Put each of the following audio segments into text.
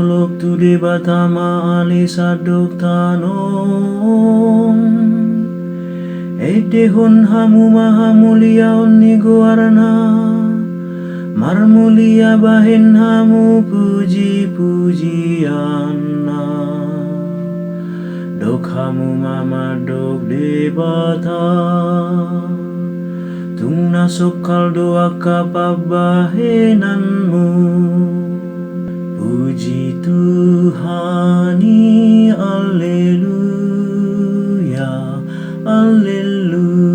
olok tu de batama ali sadok tanom. Edehon hamu maha mulia onni goarna, marmulia bahen hamu puji-pujianna. Dok hamu mama dok de bata, tung nasokal doa kapabahenanmu. Puji Tuhani, Alleluia, Alleluia.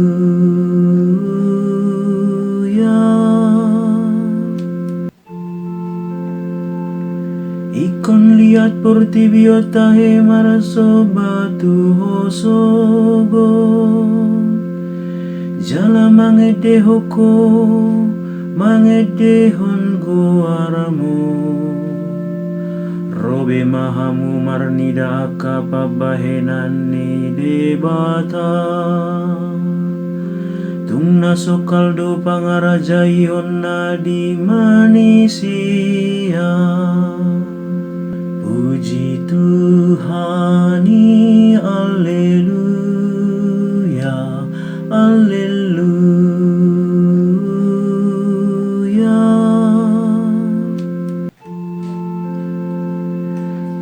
Ikon liat portibiota he maraso batu hosogo, jala mangede hoko, mangede hongo aramu. Robe mahamu marnida akapabahenani debata, tung nasokal do pangarajai onna di manisia. Puji Tuhani, Alleluia, Alleluia.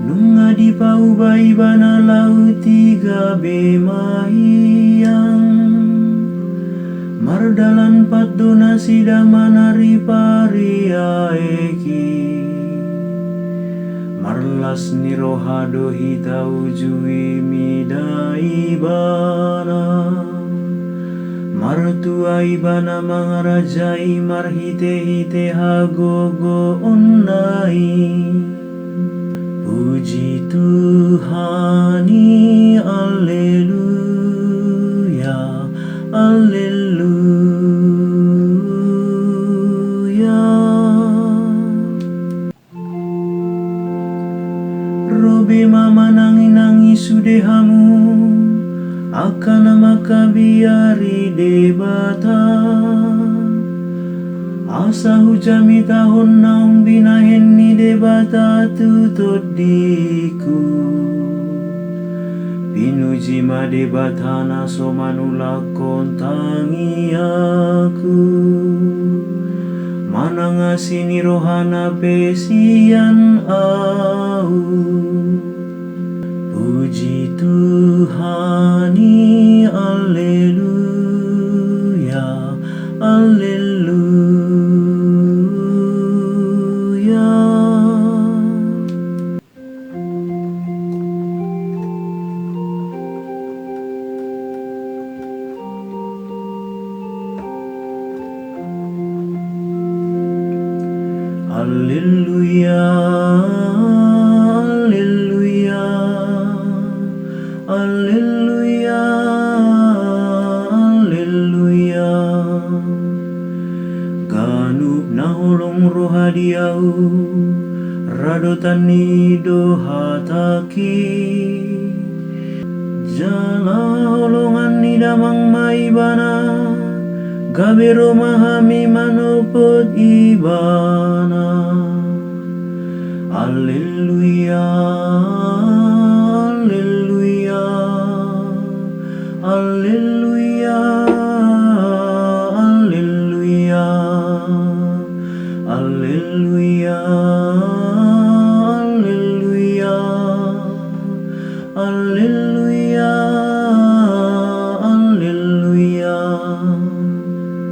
Nunga di paubai bana lauti gabe mahiyang, mardalan patdona sida manari paria eki. Marlas nirohado hita ujui midai bana, martua ibana mangarajai marhite-hite hagogo onnai. Puji Tuhani, Alleluia, Alleluia. Robe mama nangi-nangi sudehamu, akana makabiari debata. Asa hujami tahun naung binahen ni debata tutut diku. Pinuji ma debatana somanula kontangi aku. Manangasini rohana pesian au. Puji Tuhani, Alleluia, Alleluia. Alleluia, Alleluia, Alleluia, Alleluia. Ganup naholong rohadiau, radotani dohataki. Jala holongan ni damang maibana, gabero mahami manopot ibana. Alleluia.